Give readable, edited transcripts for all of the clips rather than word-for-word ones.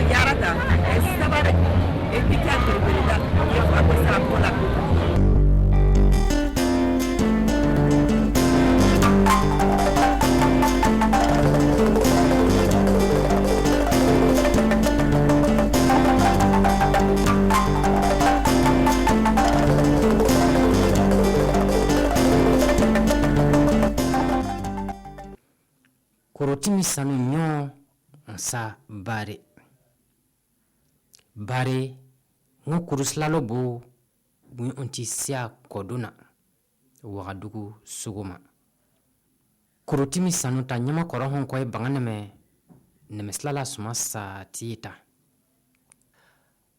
yarata sabare e picchiato verità io fa questa cola. Korotimi sanu nyo nsa bare ngo kuruslalo bo bu onti sia koduna wagadugu suguma. Korotimi sanu ta nyama koro hon koy banganeme nemeslala suma sa tiita.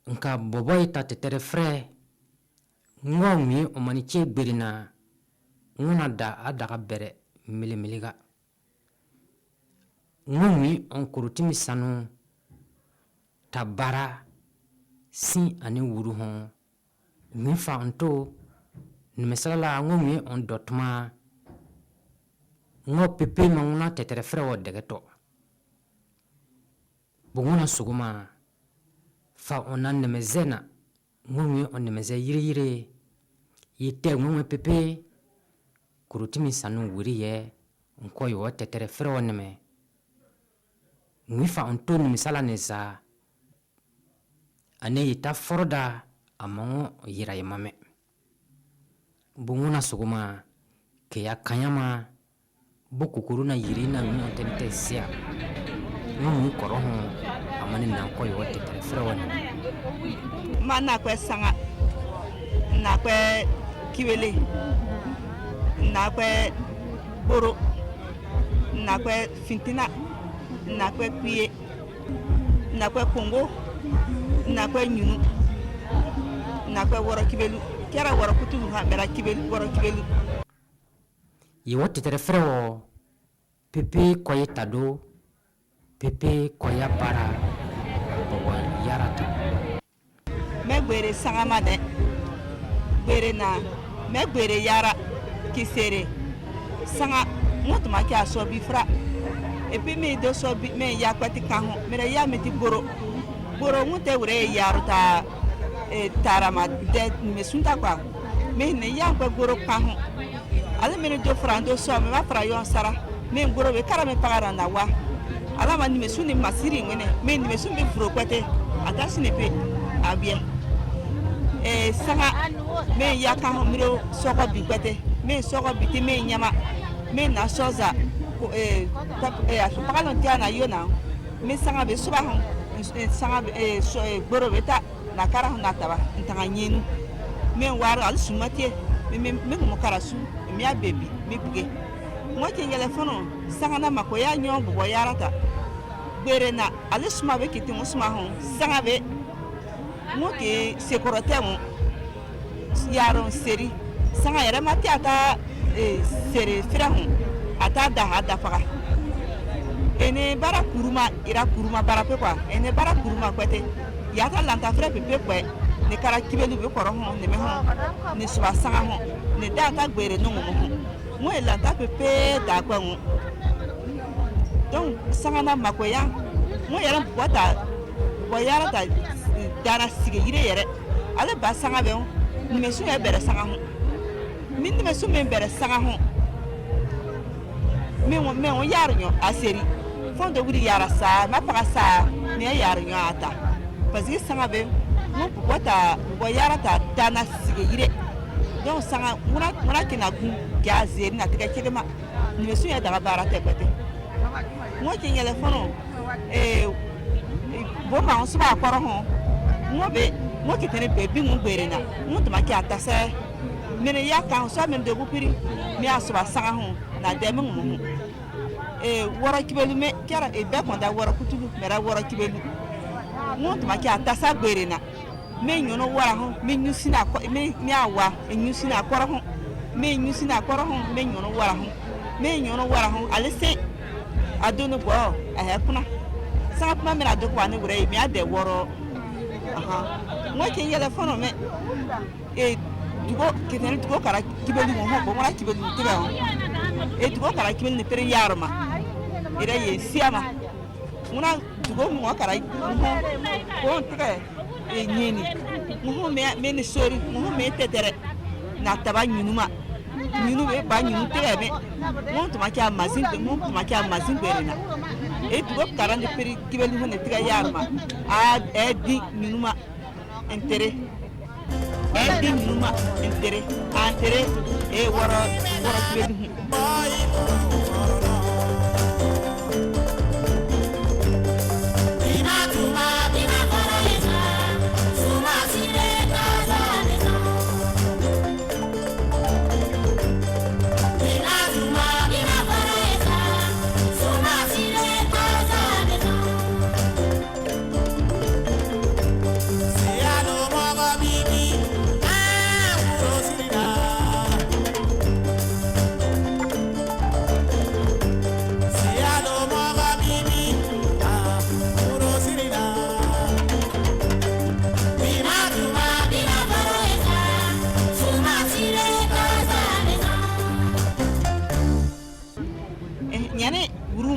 Nka boboy ta tetere fre ngo mi omani che berina ngona da adaga bere milimiliga. Ngumi on korotimi sanu tabara si ani wuru hon mi fa onto nimesala ngumi on dotma ngo pepe manguna tetere frewo degeto bunguna suguma fa onan nemezena ngumi on nemeze yire yite ngumi pepe korotimi sanu wuriye nkoyo tetere frewo neme Ngifa Antoni misala neza ane yita forda amango yira yamame bunguna suguma ke ya kanyama bukukuru na yirina mi ontente sia ngi koroho amane na ko yote telefone mana kwe sanga na kwe kiwele na kwe boro na kwe fintina na kwe kuye na kwe kongo na kwe nyunu na kwe woro kibelu kera woro kutu ha mera kibelu woro kibelu yote telefone pepe koye tado pepe koya para bobo yarata megbere sangama de bere na megbere yara kisere sanga mutuma ki aso bi fra e puis me do so bi me ya kwati kanho mere ya meti boro mute wure yaruta e tarama de me sunta kwa me ne ya kwa boro kanho ale me do fra do so me ma fra yo sara me boro be kara me pagara na wa ala ma ni me suni masiri ngene me ni me suni be fro kwete atasi ne pe abia sanga me ya kanho miro soko bi kwete me soko bi ti me nyama me na soza asupagalo tiana yona me sanga be suba hon sanga gboro beta na kara hon nataba ntanga nyinu me wara al sumate me mo karasu me ya baby me buge mo ke telefono sanga na makoya nyon bo yarata gbere na al suma be kiti mo suma hon sanga be mo ke sekorote mo yaron seri sanga yere mati ata seri fira hon ata da hada faga ene bara kuruma ira kuruma bara pe kwa ene bara kuruma kwete yata lanta fre pe kwe ne kara kibelu be koro ho ne me ho ne suba sanga ho ne data gbere no mo mo e lanta pe da kwa ngo donc sanga na makoya mo yara bota boyara ta dara sige yire yere ale ba sanga be ni me su e bere sanga ho min ni me su me bere sanga ho me on yarnyo aseri fondo wuri yara sa ma para sa me yarnyo ata parce que sanga be mo bota boyara ta dana sige yire donc sanga muna kina gun gazeri na tika kirema ni me su ya daga bara te kwete mo ki telefono bo ma on suba akoro ho mo ki tere be bi mo gbere na mo to ma ki atase mene ya kan so men de gupiri mi asuba sanga ho na de mo woro kibelu me kera e be konda woro kutubu mera woro kibelu mo to ma ki atasa gbere na me nyono wara ho me nyusina ko me awa e nyusina akoro ho me nyusina akoro ho me nyono wara ho alese adono bo kuna sanga puma mera do kwa ne wure mi ade woro mo ke telefono me dugo kitene dugo kara kibelu mo bo mara kibelu tiba ho dugo kara kibelu ne tere yarma ira ye siama muna sugo mo kara ko tige e nyini mo me ni sori mo me tetere na taba nyinuma nyinu be ba nyinu tige me mo to ma kya mazin berena e tugo kara ni peri kibeli ho ne tige yarma a e di nyinuma entere e di nyinuma entere antere e woro kibeli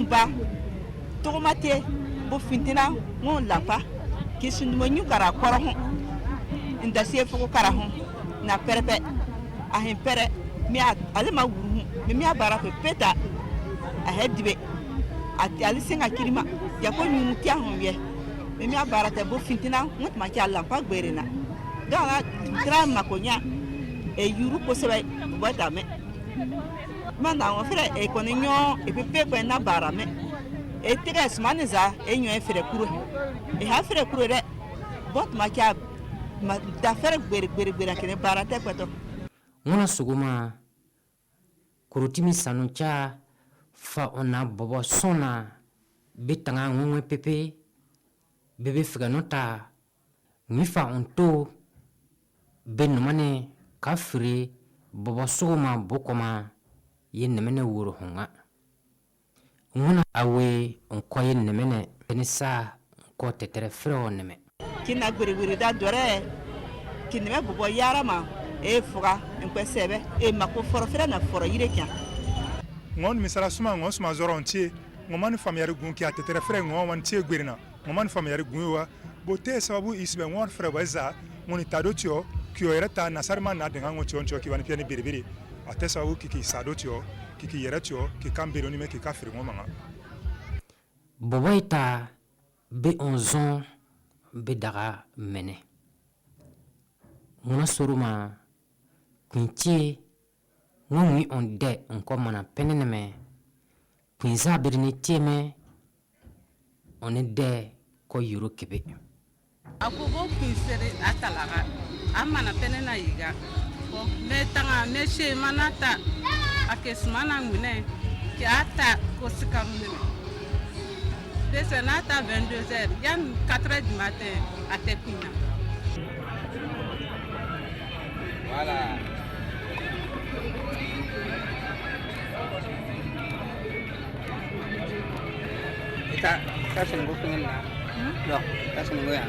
ba tomate bo fintina mo lapa kisun mo nyu kara koro ho inda se fuko kara ho na perpe a hin pere mi ale ma wuru mi abara pe peta a hedibe ati ali singa kirima ya ko nyu tia ho ye mi abara te bo fintina mo ma ki lampa gberena ga tra makonya e yuru ko sebe bota me manda on fere e konenyo e pepe ko na barame e tigres maniza e nyo e fere kuro e ha fere kuro re bot ma kya ma da fere gbere kene barate kwato ngona suguma kurutimi sanuncha fa ona bobo sona bitanga ngwe pepe bebe figanota mifa onto benumane kafiri bobo suguma bokoma yen nemene wuro honga nguna awe onko yen nemene penisa ko tetere fro neme kina gbere da dore kineme bobo yarama e fuga en kwesebe e mako foro fere na foro yire kya ngon misala suma ngon suma zorontie ngomani famiyari gunki a tetere fere ngon wan tie gberina ngomani famiyari gunwa bote sababu isbe ngon fere baza ngoni tadotio kyo ereta nasarma na denga ngo choncho ki bani piani biribiri ate sababu kiki sadotio kiki yeretio ki kambiro ni me ki kafiri ngomanga boboita be onzon be daga mene ngona suruma kunchi ngoni on de onko mana peneneme kunza birni tieme on de ko yuro kebe akubo kinsere atalaga amana penena yiga ko metanga meshe manata akesmana ngune ki ata ko sikamune desa nata 22h yan 4h du matin atepina voilà ta sen go pengen na loh ta sen go ya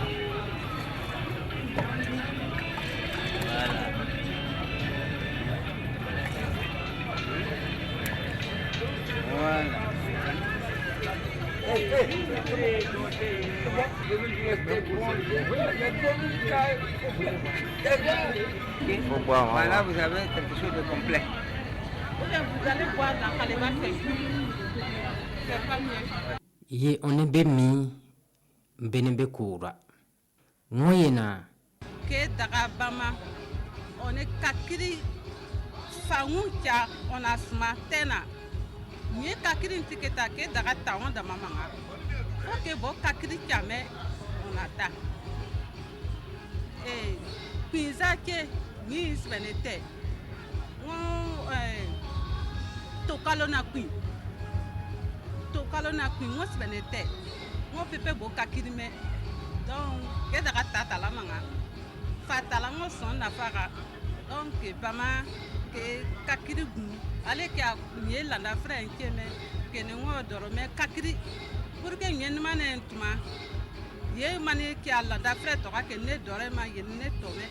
voilà voilà, vous avez quelque chose de complet. Vous allez voir dans Kalema, c'est pas mieux. Ye on be mi benebe kura ngoyena ke daga bama on est kakiri fauncha on a smatena ni kakiri tiketa ke daga taon da mamanga ok bo kakiri chame on ata pizza ke ni svenete tokalona kui ngos benete ngo pepe bo kakiri me donc ke daga tata la manga fatala ngo son na fara donc bama ke kakiri gu ale ke akunye la na frère keme ke ne ngo doro me kakiri pour que nyen manen tuma ye mani ke ala da frère to ka ke ne dore ma ye ne to me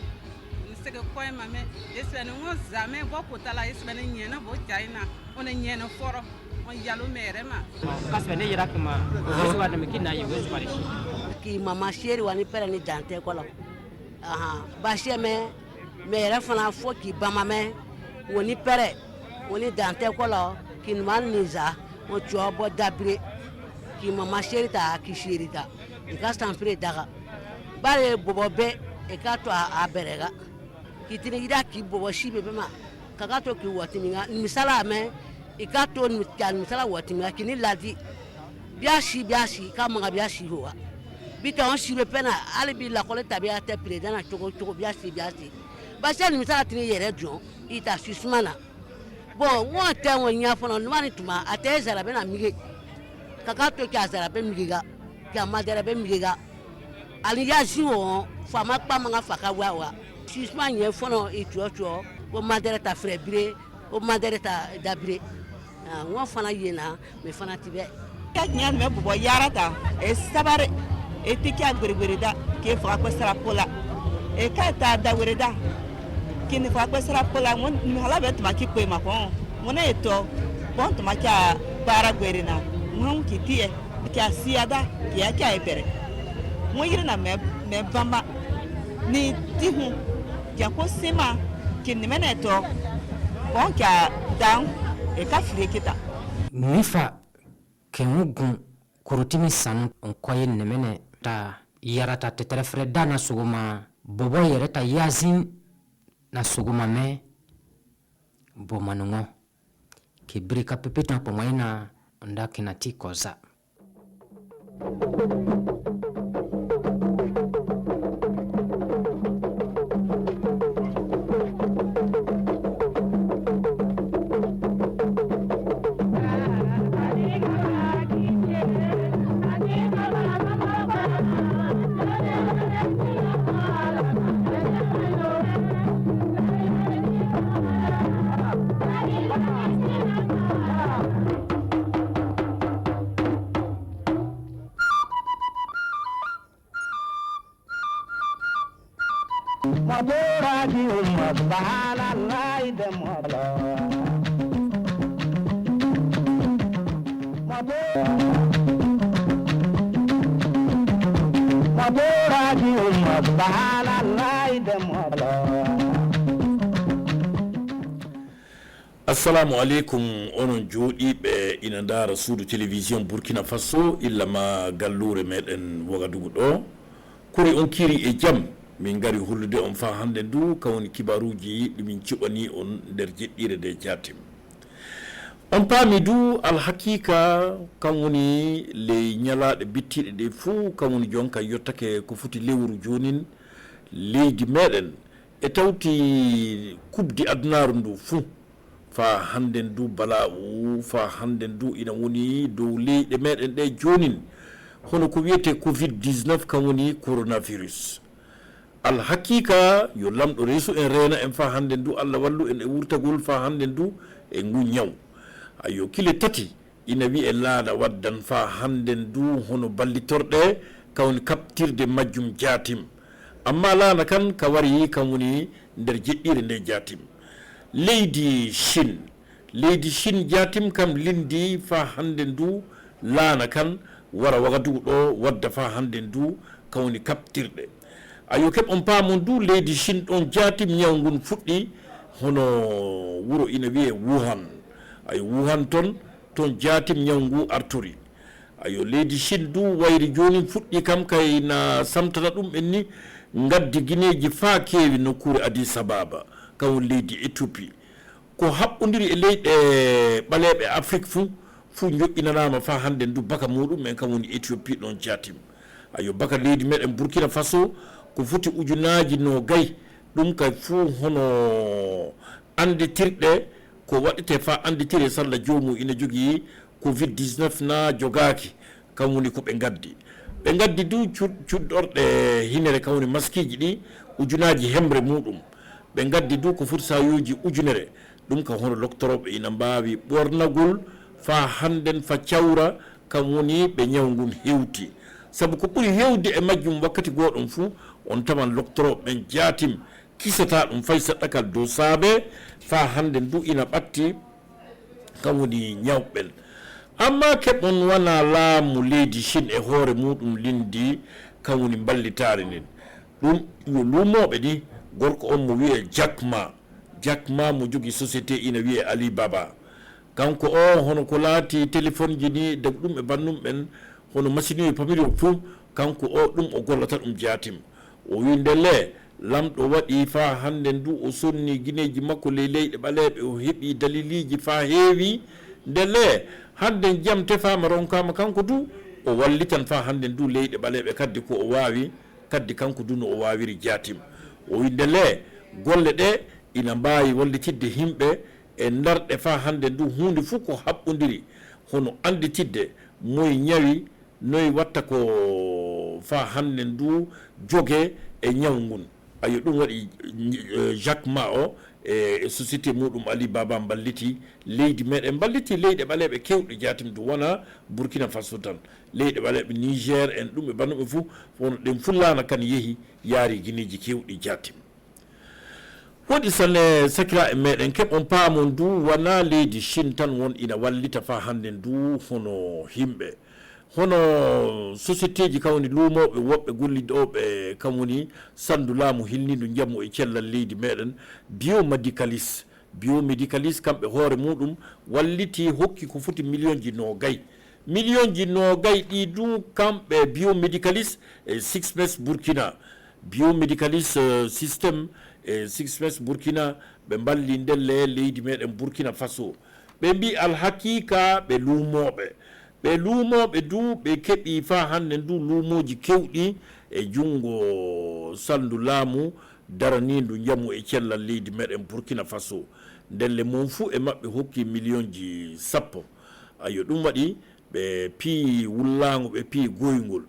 se ke ko mame esene ngo zame bo kotala esene nyen bo chaina on nyen foro on yalo mere ma kasbe ne yira kuma su wa da miki na yi wasu bare shi ki mama sheri wani pere ni dante ko lo ba she me mere fana fo ki bama me woni pere woni dante ko lo ki man niza mo chobo dabre ki mama sheri ta ki sheri ta ka stampre daga bare bobo be e ka to a berega ki tini ida ki bobo shibe be ma ka to ki woti misala me e ka to ni misala woti mi ki ni ladi biashi ka manga biashi ho bita on shibe pena ali bi la kole tabia te president choko biashi ba se ni misala tini yere jon ita susmana bon won te won nya fono no mani tuma ate zara be na mige ka to ki azara be migiga ki amadere be migiga ali ya jiwo fama pa manga faka wa susman ye fono ituocho o madere ta frebre o madere ta dabre won fana yena me fana tibe ka nyan me bo yarata e sabare e tikia gberegbere ke fa ko sara pola e ka ta da wereda kini fa ko sara pola won mi hala bet ma ki pe ma ko won e to bon to ma ka para gberina won ki tie ki asiada ki aka e pere won yiri na me bamba ni tihu ya ko sima kini me na to bon ka down e ka fire kita nifa kengun kurutimi sanu onkoye nemene ta yarata tetere freda na suguma bobo yereta yazin na suguma me bo manungo ke brika pepeta po maina nda kinati koza Assalamu alaikum onon joɗiɓe ina ndara suudu télévision Burkina Faso illa ma gallure meɗen Wagadugu ɗo kuri on kiri e jaam min gari hullude on fa hande ndu kawoni kibaruji ɗumin ciɓani on nder jeɗɗire de jatim on paami du alhakika kam woni ley ñalaɗe bittiɗe ɗe fuu kam woni jonka yottake ko foti lewru jonin leydi meɗen e tawti kubdi adunaru ndu fuu fa hande ndu bala'u fa hande ndu ina woni dow leyɗe meɗen ɗe jonin hono ko wiyete covid-19 kam woni coronavirus alhakika yo lamɗo reesu en reena en fa hande ndu Allah wallu en e wurtagol fa hande ndu e ngu ñaw ayo kile tati ina wi e laaɗa waddan fa hande ndu hono ballitorɗe kawni kaɓtirde majjum jatim amma laana kan ka wari kam woni nder jeɗɗire nde jatim leydi Chine jatim kam lindi fa hande ndu laana kan wara Wagadugu ɗo wadda fa hande ndu kawni kaɓtirɗe ayo keɓ on paamon du leydi Chine ɗon jatim ñaw ngun fuɗɗi hono wuro ina wiye Wuhan ayo Wuhan ton jatim ñaw ngu artori ayo leydi Chine du wayri joni fuɗɗi kam kay na samtata ɗum en ni gaddi guineji fa kewi nokkure Addis Ababa kawon leydi Éthiopie ko haɓɓodiri e leyɗe ɓaleɓe Afrique fuu joƴƴinanama fa hande ndu baka muɗum en kam woni Éthiopie ɗon jatim ayo baka leydi meɗen Burkina Faso ko foti ujunaji no gay ɗum kay fuu hono andetirɗe ko waɗete fa andetire salla jomum ina jogui covid-19 na jogaki kam woni ko ɓe gaddi du cuɗɗorɗe hinere kam woni maskiji ɗi ujunaji hembre muɗum ɓe gaddi du ko foti sayuji ujunere ɗum ka hono doctoroɓe ina mbawi ɓornagol fa handen fa cawra kam woni ɓe ñawgun hewti saabu ko ɓuuri hewde e majjum wakkati goɗon fuu on taman doctoroɓe ɓen jatim kisata ɗum fay seɗɗakal dow saabe fa hande ndu ina ɓatti kam woni ñawɓen amma keɓon wana laamu leydi Chine e hoore muɗum lindi kan woni ballitaare nden ɗum yo lumoɓe ɗi gorko on mo wiye Jack Ma mo jogui société ina wiye Alibaba kanko o hono ko laati téléphone ji ni dagu ɗum e bannum ɓen hono machine uji pamiri o fuu kanko o ɗum o gollata ɗum jaatim o wi ndele lamɗo waɗi fa hande ndu o sonni guineji makko ley leyɗe ɓaleɓe o heeɓi daliliji fa heewi ndele hande jam tefama ronkama kanko du o wallitan fa hande ndu leyɗe ɓaleɓe kaddi ko o wawi kaddi kanko du no o wawiri jaatim o wi ndele golle ɗe ina mbawi wallitidde himɓe e darɗe fa hande ndu hunde fof ko haɓɓodiri hono anditidde moye ñawi noyi watta ko fa hande ndu jogue e ñaw ngun ayo ɗum waɗi Jack Ma o e société muɗum Alibaba balliti leydi meɗen balliti leyɗe ɓaleɓe kewɗe jatim du wona Burkina Faso tan leyɗe ɓaleɓe Niger en ɗum e bannuɓe fou wono ɗen fullana kan yeehi yaari guineji kewɗi jatim woɗi sanne sakira e meɗen keɓon paamon du wona leydi Chine tan won ina wallita fa hande du hono himɓe hono société ji kawni lumoɓe woɓɓe golliɗo ɓe kamwoni sandu laamu hilnidu jammu e cellal leydi meɗen biomédicalis kamɓe hoore muɗum walliti hokki ko foti million ji nogay ɗi du kamɓe biomédicalis e Sixpes Burkina biomédicalis système e Sixpes Burkina ɓe balli ndelle leydi meɗen Burkina Faso ɓe mbi alhakika ɓe lumoɓe du ɓe keɓi fa hande ndu lumoji kewɗi e jungo sandu laamu daranidu jammu e cellal leydi meɗen Burkina Faso ndelle mon fuu e maɓɓe hokki million ji 10 ayo ɗum waɗi ɓe pii wullago ɓe pii goygol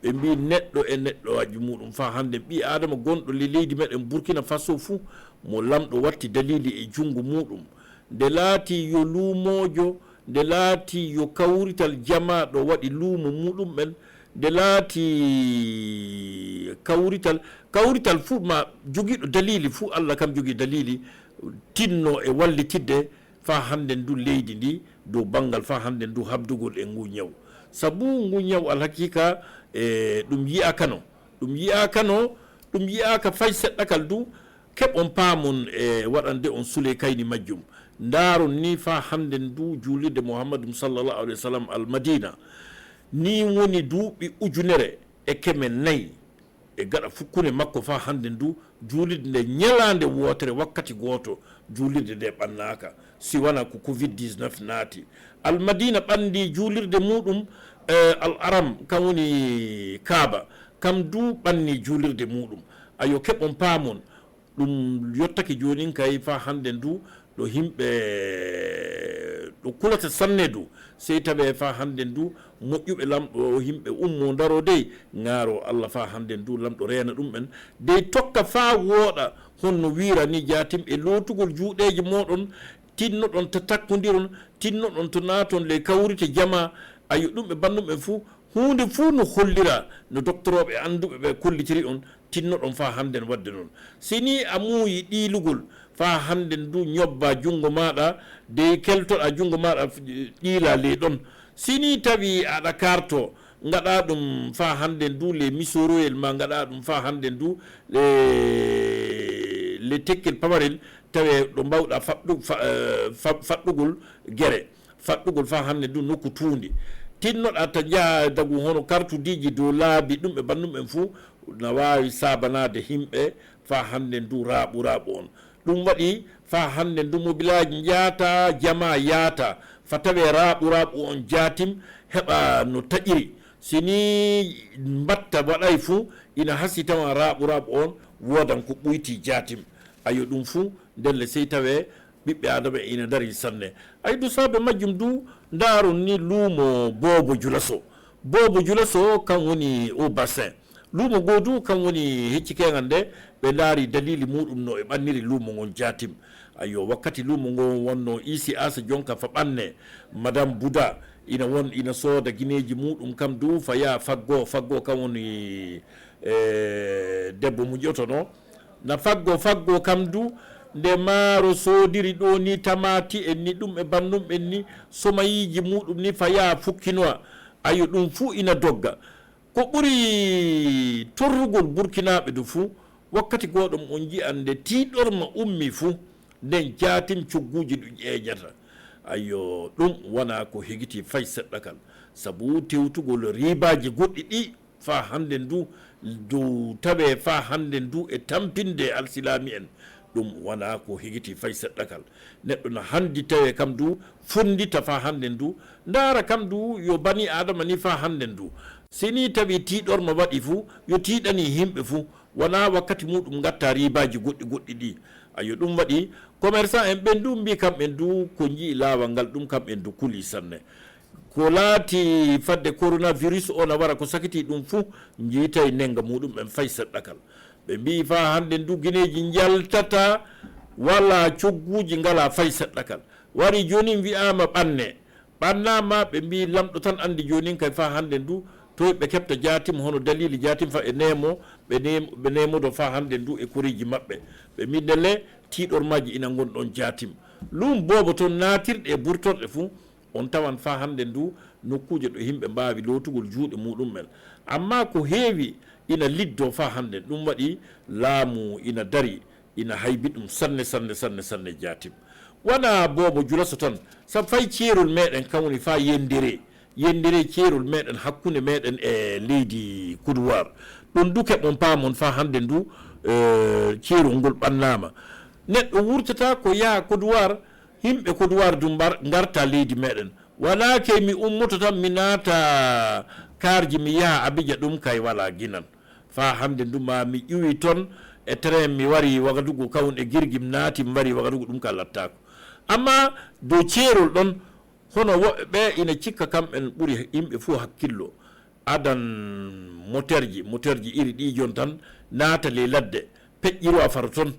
ɓe mbi neɗɗo e neɗɗoji muɗum fa hande ɓi adama gonɗo leydi meɗen Burkina Faso fuu mo lamɗo watti dalili e jungo muɗum nde laati yo lumojo nde laati yo kawrital jamaɗo waɗi luumo muɗum ɓen nde laati kawrital fuu ma joguiɗo dalili fuu Allah kam jogui dalili tinno e wallitidde fa hande ndu leydi ndi dow banggal fa hande ndu habdugol e ngu ñaw sabu ngu ñaw alhakika ɗum yiyaka fay seɗɗakal du keɓon paamon e waɗande on suule kayni majjum ndaron ni fa hande ndu juulirde Muhammadum sallallahu alaihi wa sallam almadina ni woni duuɓi ujunere e keme nayyi e gaɗa fukkune makko fa hande ndu juulirde nde ñalande wotere wakkati goto juulirde nde ɓannaka si wona ko covid-19 naati almadina ɓandi juulirde muɗum al aram kam woni kaaba kam du ɓanni juulirde muɗum ayo keɓon paamon ɗum yottake joni kay fa hande ndu ɗo himɓe ɗo kulata sanne du sey tawe fa hande ndu moƴƴuɓe lamɗo himɓe ummo daro dey gaaro Allah fa hande ndu lamɗo reena ɗum ɓen dey tokka fa wooɗa honno wirani jatim e lootugol juuɗeji moɗon tinnoɗon to takkodiron tinnoɗon to naaton le kawrite jama ayo ɗum ɓe bandum ɓe fuu hunde fuu no hollira no docteur oɓe anduɓe ɓe kollitiri on tinnoɗon fa hande n wadde noon sini a muuyi ɗiilugol fa hande ndu ñobba jungo maɗa de keltoɗa jungo maɗa ɗiila ley ɗon sini tawi aɗa karto gaɗa ɗum fa hande ndu le misoroyel ma gaɗa ɗum fa hande ndu le tekkel pamarel tawe ɗo mbawɗa faɗɗugol guere faɗɗugol fa hande ndu nokku tuundi tinnoɗa ta jaa dagu hono kartudiji dow laabi ɗum ɓe bandum ɓen fuu na wawi sabanade himɓe fa hande ndu raaɓu on ɗum waɗi fa hande ndu mobilaji jaata jama yaata fa tawe raaɓu on jaatim heɓa no taƴiri sini mbatta waɗay fuu ina hasi tawa raaɓu on wodan ko ɓuyti jaatim ayo ɗum fuu ndelle sey tawe ɓiɓɓe adama ina dari sanne ay du sabe majjum du ndaron ni luumo Bobo Julaso kan woni au bassin luumo godu kan woni heccikengal nde ɓe laari dalili muɗum no e ɓanniri luumo ngon jatim ayo wakkati luumo ngon wonno isi asa jonka fa ɓanne madame Bouda ina sooda guineji muɗum kam du fa ya faggo kam woni debbo mu ƴotono na faggo kam du nde maaro soodiri ɗo ni tamati en ni ɗum e bannum en ni somayiji muɗum ni faya fukkinoa ayo ɗum fuu ina dogga ko ɓuri torrugol burkinaɓe do fuu wakkati goɗom on jiyan nde tiɗorma ummi fuu nden jatim cogguji ɗum ƴeeƴata ayo ɗum wona ko hegiti fay seɗɗa kal sabu tewtugol ribaji goɗɗi ɗi fa hande ndu dow tawe fa hande ndu e tampinde alsilami en ɗum wona ko hegiti fay seɗɗa kal neɗɗo no handi tawe kam du fondita fa hande ndu ndaara kam du yo bani adama ni fa hande ndu sini tawi tiɗorma waɗi fuu yo tiɗani himɓe fuu wona wakkati muɗum gatta ribaji goɗɗi goɗɗi ɗi ayo ɗum waɗi commerçant en ɓen du mbi kamɓen du ko jii lawal ngal ɗum kamɓen du kuli sanne ko laati fadde coronavirus o na wara ko sakiti ɗum fuu jiitay nenga muɗum ɓen fay seɗɗakal ɓe mbi fa hande du guineji jaltata walla cogguji ngala fay seɗɗakal wari joni wiyama ɓanne ɓannama ɓe mbi lamɗo tan andi joni kay fa hande du toy ɓe keɓta jatim hono dalili jatim fa e nemo ɓe nemodo fa hande du e koriji maɓɓe ɓe mbi ndelle tiɗormaji ina gonɗon jatim lum bobo toon natirɗe e burtorɗe fuu on tawan fa hande ndu nokkuje ɗo himɓe mbawi lotugol juuɗe muɗummen amma ko heewi ina liddo fa hande ɗum waɗi laamu ina dari ina haybi ɗum sanne jatim wona bobo julaso tan sabu fay ceerol meɗen kawni fa yendire ceerol meɗen hakkude meɗen e leydi Côte d'Ivoire ɗum du keɓon paamon fa hande ndu ceerol ngol ɓannama neɗɗo wurtata ko yaha Côte d'Ivoire himɓe Côte d'Ivoire du garta leydi meɗen wala ke mi ummoto tan mi naata karji mi yaha Abidjan ɗum kay wala guinan fa hande ndu ma mi ƴuwi toon e train mi wari Wagadugu kawun e guirgui mi naati mi wari Wagadugu ɗum ka lattako amma dow ceerol ɗon hono woɓɓe ɓe ina cikka kamɓen ɓuuri yimɓe fuu hakkillo adan moteur ji iri ɗi jon tan naata le ladde peƴƴiro a fara toon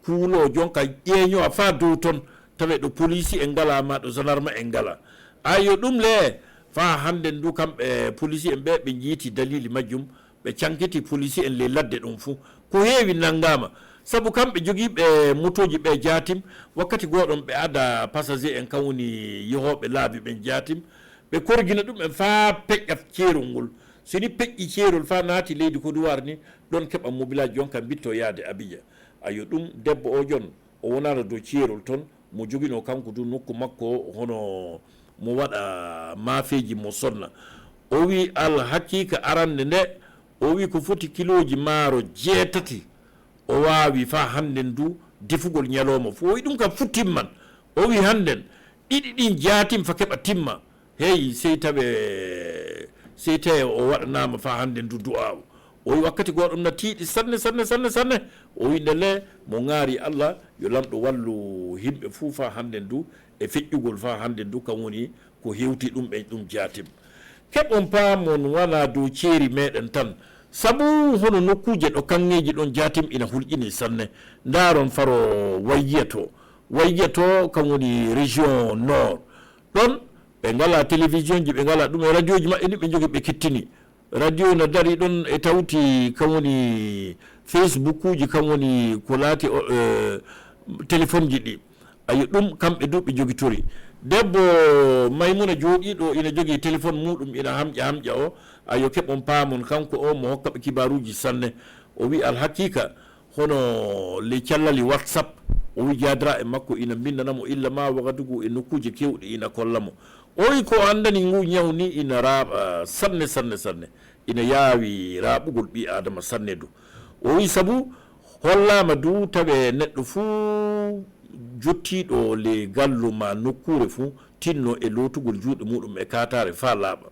kuulo jonka ƴeeño a fa dow toon tawe ɗo police en ngala ma ɗo gendarme en ngala ayo ɗum le fa hande ndu kamɓe police en ɓe ɓe jiiti dalili majjum ɓe cankiti police en le ladde ɗum fuu ko heewi nanngama sabu kamɓe jogiiɓe motoji ɓe jatim wakkati goɗon ɓe ada passager en kawni yehoɓe laabi ɓen jatim ɓe korgina ɗum en fa peƴƴat ceerol ngol soni peƴƴi ceerol fa naati leydi Côte d'Ivoire ni ɗon keɓa mobilage jonka bitto yaade Abidjan ayo ɗum debbo o jon o wonano dow ceerol toon mo joguino kanko du nokku makko hono mo waɗa maafeji mo sonna o wi alhaqiqa arande nde o wi ko foti kiloji maaro 6 o waawi fa hannden du defugol ñalowma fo o wi ɗum kam fu timman o wi hannden ɗiɗi ɗin jaatim fa keɓa timma hey sey tawe o waɗanama fa hannden du du'aw o wi wakkati goɗum na tiiɗi sanne o wi ndele mo ŋaari Allah yo lamɗo wallu himɓe fuu fa hannden du e feƴƴugol fa hannden du kam woni ko hewti ɗum ɓe ɗum jaatim keɓon paamon wona dow ceeri meɗen tan sabu hono nokkuje ɗo kanŋeji ɗon jatim ina hulƴini sanne ndaron faro wayyeto kam woni région nord ɗon ɓe ngala télévision ji ɓe ngala ɗum e radio ji maɓɓe ni ɓe jogui ɓe kettini radio no dari ɗon e tawti kam woni Facebook uji kam woni ko laati téléphone ji ɗi ayo ɗum kamɓe du ɓe jogitori debbo Maymuna jooɗiɗo ina jogui téléphone muɗum ina hamƴa o ayo keɓon paamon kanko o mo hokkaɓe kibaruji sanne o wi alhaqiqa hono le cellali WhatsApp o wi jadira e makko ina bindanamo illa ma Wagadugu e nokkuje kewɗe ina kollamo o wi ko andani ngu ñaw ni ina raaɓa sanne ina yaawi raaɓugol ɓi adama sanne du o wi sabu hollama du tawe neɗɗo fuu jottiɗo le galluma nokkure fuu tinno e lotugol juuɗe muɗum e katare fa laaɓa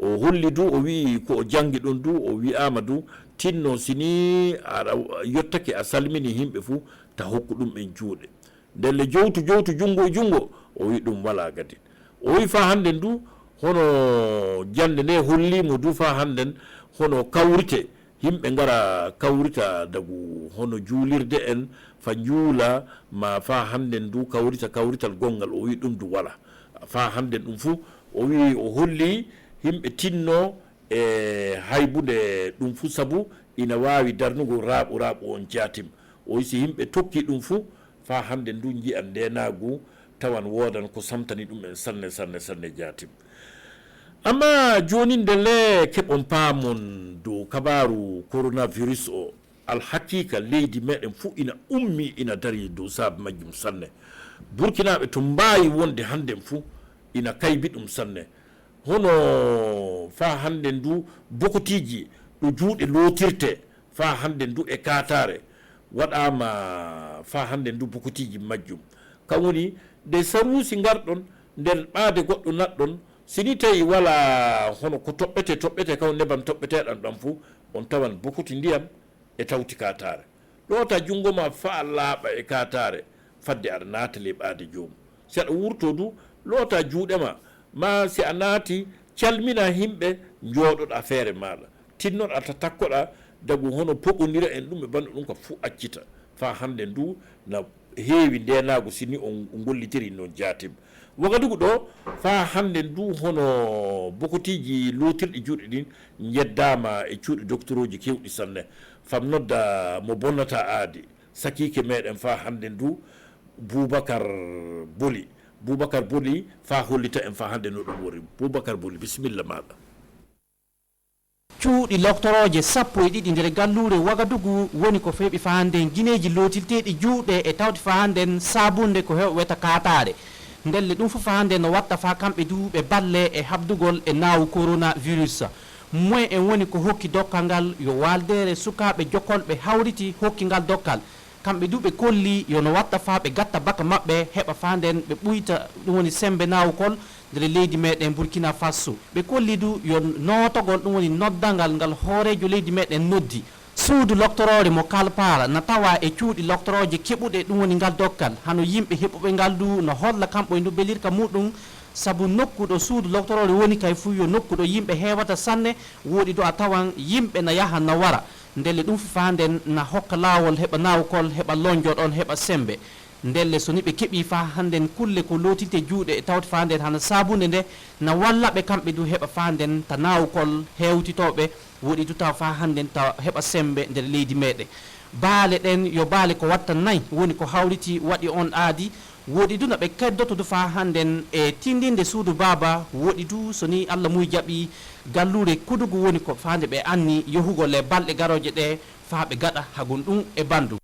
o holli du o wi ko o jangi ɗon du o wi'ama du tinno sini aɗa yottake a salmini himɓe fuu ta hokku ɗum ɓen juuɗe ndelle jowtu jungo e jungo o wi ɗum wala gadi o wi fa hannden du hono jande nde hollimo du fa hannden hono kawrite yimɓe ngara kawrita dagu hono juulirde en fa juula ma fa hannden du kawrital gongal o wi ɗum du wala fa hannden ɗum fuu o wi o holli yimɓe tinno e haybude ɗum fuu sabu ina waawi darnugol raaɓo on jaatim o wi si yimɓe tokki ɗum fuu fa hande ndu ji'an ndenagu tawan wodan ko samtani ɗum en sanne jatim. Amma joni ndele keɓon paamon dow kabaru coronavirus o alhakika leydi meɗen fu ina ummi ina dari dow saabu majjum sanne. Burkinaɓe to mbawi wonde hande fu ina kaybi ɗum sanne. Hono fa hande ndu bokotiji ɗo juuɗe lotirte fa hande ndu e katare waɗama fa hande ndu bokotiji majjum kam woni de sarusi garɗon nder ɓaade goɗɗo natɗon sini tawi wala hono ko toɓɓete kaw nebam toɓɓeteɗan ɗam fuu on tawan bokoti ndiyam e tawti katare ɗota jungo ma fa laaɓa e katare fadde aɗa naata le ɓaade joomum si aɗa wurto du loota juuɗema ma si a naati calmina himɓe jooɗoɗa feere maɗa tinnoɗa ta takkoɗa dagu hono poɓodira en ɗum e banɗo ɗum ko fuu accita fa hande ndu na heewi ndenago sini on gollitiri noon jatim wagadugu ɗo fa hande ndu hono bokotiji lotirɗi juuɗe ɗin jeddama e cuuɗi docteur uji kewɗi sanne fam nodda mo bonnata aadi sakike meɗen fa hande ndu Boubacar Boli fa hollita en fa hande no ɗum wori Boubacar Boli bisimilla maɗa. cuuɗi loctoroje 12 nder gallure Wagadugu woni ko feeɓi fa handen guineji lotilteɗi juuɗe e tawti fa handen sabunde ko hew weta katare ndelle ɗum fof fa handen no watta fa kamɓe du ɓe balle e habdugol e nawu coronavirus moyen en woni ko hokki dokkal ngal yo waldere sukaɓe jokkolɓe hawriti hokki ngal dokkal kamɓe du ɓe kolli yo no watta fa ɓe gatta baka maɓɓe heɓa fa nden ɓe ɓuyta ɗum woni sembe nawukol nder leydi meɗen Burkina Faso ɓe kolli du yo notogol ɗum woni noddalngal ngal hoorejo leydi meɗen noddi suudu loctorore mo kalpara na tawa e cuuɗi loctoroje keɓuɗe ɗum woni ngal dokkal hano yimɓe heɓuɓe ngal du no holla kamɓo e ndu belirka muɗum saabu nokkuɗo suudu loctorore woni kay fu yo nokkuɗo yimɓe hewata sanne woɗi do a tawan yimɓe na yaha na wara ndelle ɗum fof fa nden na hokka lawol heɓa nawkol heɓa lonjoɗon heɓa sembe ndelle so ni ɓe keeɓi fa handen kulle ko lotinte juuɗe e tawti fa nden hana sabunde nde na wallaɓe kamɓe du heɓa fa nden ta nawkol hewtitoɓe woɗi du taw fa handen ta heɓa sembe nder leydi meɗen baale ɗen yo baale ko watta nayyi woni ko hawriti waɗi on aadi woɗi du no ɓe keddoto du fa handen e tindinde suudu baba woɗi du so ni Allah muy jaɓi gallure kudugu woni ko fa hande ɓe anni yohugol e balɗe garoje ɗe fa ɓe gaɗa hagun ɗum e bandu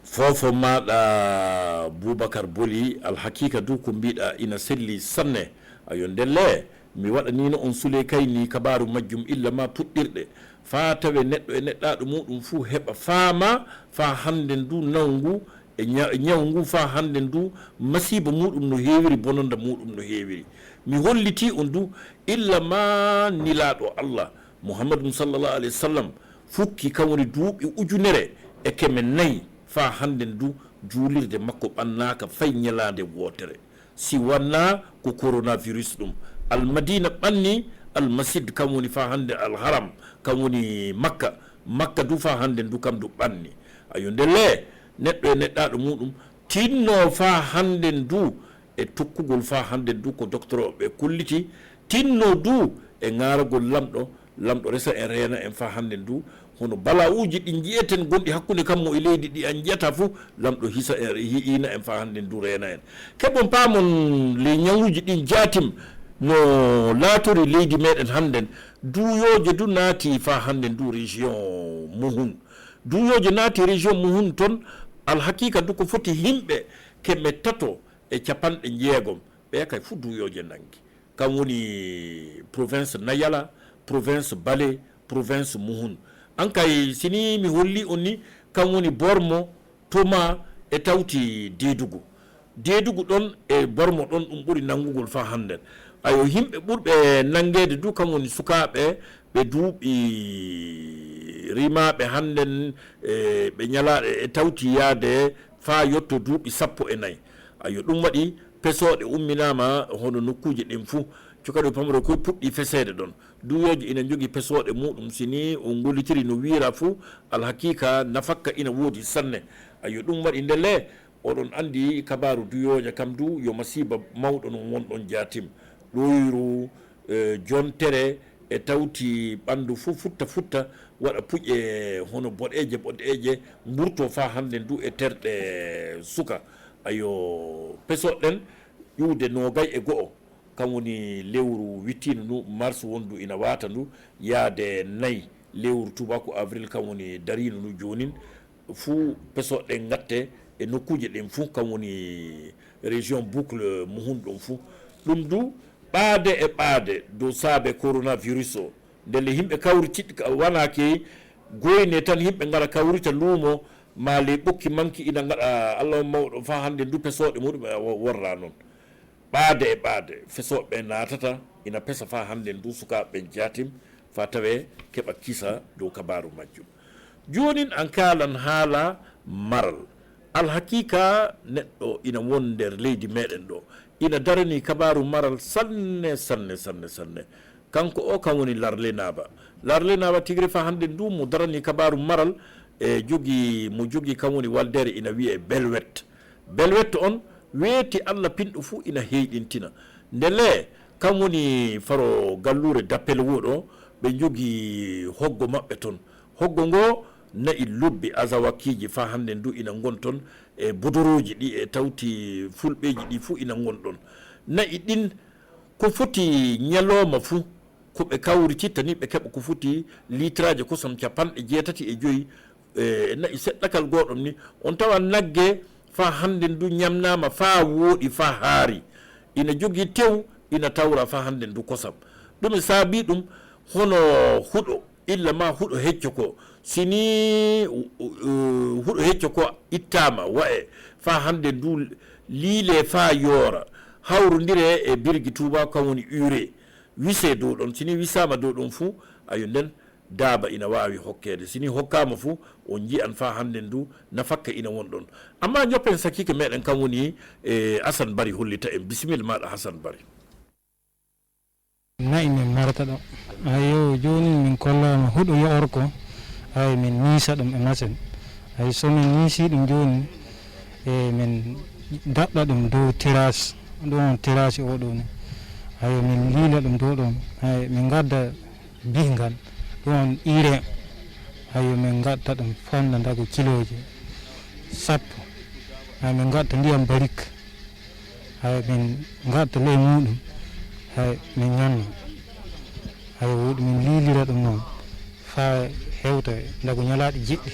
fofo maɗa Boubacar Boli alhakika du ko mbiɗa ina selli sanne ayo ndelle mi waɗanino on sule kayni kabaru majjum illa ma puɗɗirɗe fa tawe neɗɗo e neɗɗaɗo muɗum fuu heɓa faama fa hande ndu nawgu e ñaw ngu fa hande ndu masiba muɗum no heewiri bononda muɗum no heewiri mi holliti on du illa ma nilaɗo Allah Muhammadum sallallahu alayhi wa sallam fukki kawri duuɓi ujunere e keme nayyi fa hande ndu juulirde makko ɓannaka fay ñalade wotere si wanna ko coronavirus ɗum almadina ɓanni almasjid kam woni fa hande alharam kam woni makka du fa hande ndu kam du ɓanni ayo ndele neɗɗo e neɗɗaɗo muɗum tinno fa hande ndu e tokkugol fa hande ndu ko docteur o ɓe kulliti tinno du e garagol lamɗo resa e reena en fa hande ndu hono bala uji ɗi jiyeten gonɗi hakkude kammo e leydi ɗi an jiyata fuu lamɗo hisa ina en fa hande ndu reena en keɓon paamon le ñawuji ɗin jatim no laatori leydi meɗen hannden duuyoje du naati fa hande ndu région Mohun duuyoje naati région Mohun toon alhakika du ko foti himɓe keɓe tato e capanɗe jeegom ɓe kay fuu duuyoje nangi kam woni province Nayala province Bale province Mohun an kay sini mi holli on ni kam woni Bormo Toma e tawti Deedugu ɗon e Bormo ɗon ɗum ɓuri nangugol fa hannden ayo yimɓe ɓurɓe nangede du kam woni sukaɓe ɓe duuɓi rimaɓe hannden ɓe ñalaɗe e tawti yaade fa yetto duuɓi 14 ayo ɗum waɗi pesoɗe umminama hono nokkuji ɗin fuu cukaɗo pamaro koye puɗɗi fesede ɗon duyoji ina jogui pesoɗe muɗum sini o gollitiri no wiira fuu alhakika nafakka ina woodi sanne ayo ɗum waɗi ndele oɗon andi kabaru duyoje kam du yo masiba mawɗo no wonɗon jatim ɗoyru jontere e tawti ɓandu fuu futta waɗa puƴe hono boɗeje mburto fa hande ndu e terɗe suka ayo pesoɗen ƴuwde nogay e go'o kam woni lewru wittino ndu mars wondu ina wata ndu yaade nayyi lewru tubako avril kam woni darino ndu jonin fuu pesoɗen gatte e nokkuje ɗen fuu kam woni région boucle mo hunɗon fuu ɗum du ɓaade e ɓaade dow saabe coronavirus o ndelle yimɓe kawri tiɗɗi wonake goyne tan yimɓe gara kawrita luumo ma le ɓokki manki ina gaɗa allah mawɗo fa hande ndu pesoɗe muɗum worra noon ɓaade e ɓaade fesoɓe natata ina pesa fa hande ndu sukaɓe jatim fa tawe keɓa kisa dow kabaru majjum jonin an kalan haala maral alhaqiqa neɗɗo ina won nder leydi meɗen ɗo ina darani kabaru maral sanne kanko o kam woni larle naba tigre fa hande ndu mo darani kabaru maral e mo jogi kam woni waldere ina wiye belwet on weeti allah pinɗo fuu ina heyɗintina ndele kam woni faro gallure dappel wuɗo ɓe jogi hoggo maɓɓe toon hoggo ngo nayi lubbi azawakiji fa hande ndu ina gon toon e bodoroji ɗi e tawti fulɓeji ɗi fuu ina gon ɗon nayi ɗin ko foti ñalowma fuu koɓe kawrititta ni ɓe keɓa ko foti litraji kosam 85 nayi seɗɗakal goɗon ni on tawa nagge fa hande ndu ñamnama fa wooɗi fa haari ina jogui tew ina tawra fa hande ndu kosam ɗum saabi ɗum hono huɗo illa ma huɗo hecco ko sini huɗo hecco ko ittama wa'e fa hande ndu liile fa yoora hawrodire e birgi tuba kam woni urée wise dow ɗon sini wisama dow ɗon fuu ayo nden daaba ina wawi hokkede sini hokkama fuu on jiyan fa hande ndu nafakka ina won ɗon amma ñoppen sakike meɗen kam woni Assane Bari hollita en bisimilla maɗa Assane Bari. nayi min marata ɗo ayo joni min kollama huɗo yoor ko ay min niisa ɗum e masin ay somin niisi ɗum joni e min daɗɗa ɗum dow terrasse ɗon terrasse oɗo ni ay min liila ɗum dow ɗon ay min gadda bihngal ɗon ire ayo min gadda ɗum fonda dago kiloji 10 ay min gadda ndiyam barik ay min gadda ley muɗum ay min ñamno ay wuɗi min liilira ɗum noon fa hewta dago ñalaɗi jeɗɗi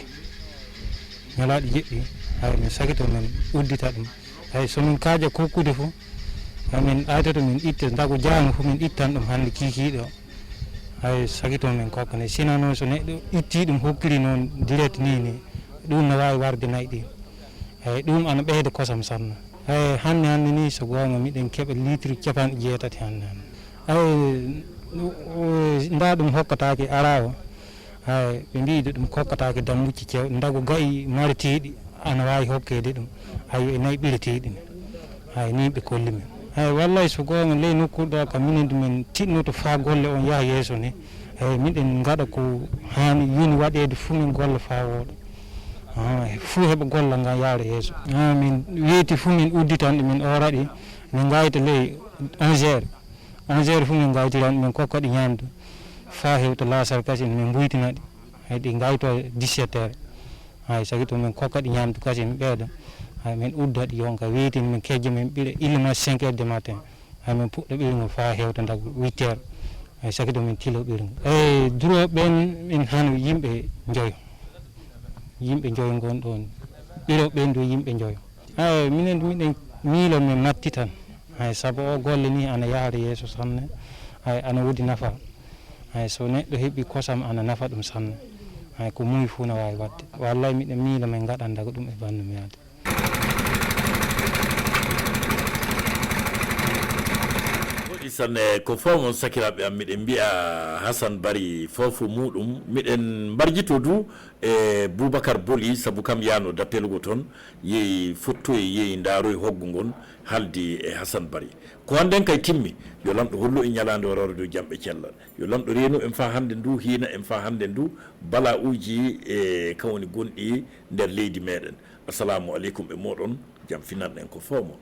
ay min sakito min uddita ɗum ay somin kaaja kokkude fo min aytoto min itta dago jaango fo min ittan ɗum hande kikiɗo ay sakito min kokkane sina noon so neɗɗo itti ɗum hokkiri noon direct ni ɗum no wawi warde nayyi ɗi ay ɗum ana ɓeyda kosam sanno ay hande ni so gonga miɗen keɓa litre 60 hande ay nda ɗum hokkatake ara o ay ɓe mbiɗo ɗum hokkatake dambucci cewɗe dago gayi martiɗi ana wawi hokkede ɗum ay e nayyi ɓireteɗi ay ni ɓe kolli men ay wallay so gonga ley nokkuɗo kam minen dumen tinnoto fa golle on yaha yeeso ni ay miɗen gaɗa ko hani yini waɗede fuu min golla fa wooɗa fuu heɓa golla nga yaara yeeso min weeti fuu min udditanɗe min oraɗi min gayta ley 11 fuu min gaytiranɗe min kokkaɗe ñamde fa hewta lasar kasi min buytinaɗe hay ɗi gayto 17 heures hay sagi to min kokkaɗe ñamde kasi min ɓeeɗa hay min uddaɗe yonka weetini min kejja min ɓiɗa illema 5 heures du matin hay min puɗɗa ɓirgo fa hewta dago 8 heures hay sagi to min tilo ɓirgo eyyi duroɓe ɓen min hano yimɓe joyo gon ɗon ɓiroɓe ɓen do yimɓe joyo ay minen miɗen miilo min matti tan hay saabu o golle ni ana yaara yeeso sanne hay ana woodi nafa hay so neɗɗo heeɓi kosam ana nafa ɗum sanne hay ko muy fuu no wawi wadde wallay miɗen miilo min gaɗan daga ɗum e bandu mi yaade sanne ko fomon sakiraɓe am miɗen mbiya Assane Bari fofo muɗum miɗen mbarjito du e Boubacar Boli saabu kam yano dappelugo toon yeeyi fottoye yeeyi daaroye hoggo ngon haldi e Assane Bari ko hannden kay timmi yo lamɗo hollu e ñalande warore dow jamɓe cellal yo lamɗo reenu en fa hande ndu hiina en fa hande ndu bala uji e kawoni gonɗi nder leydi meɗen assalamu aleykum e moɗon jam finan en ko fomon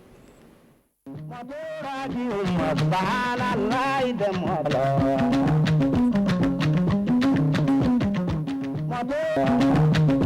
Mande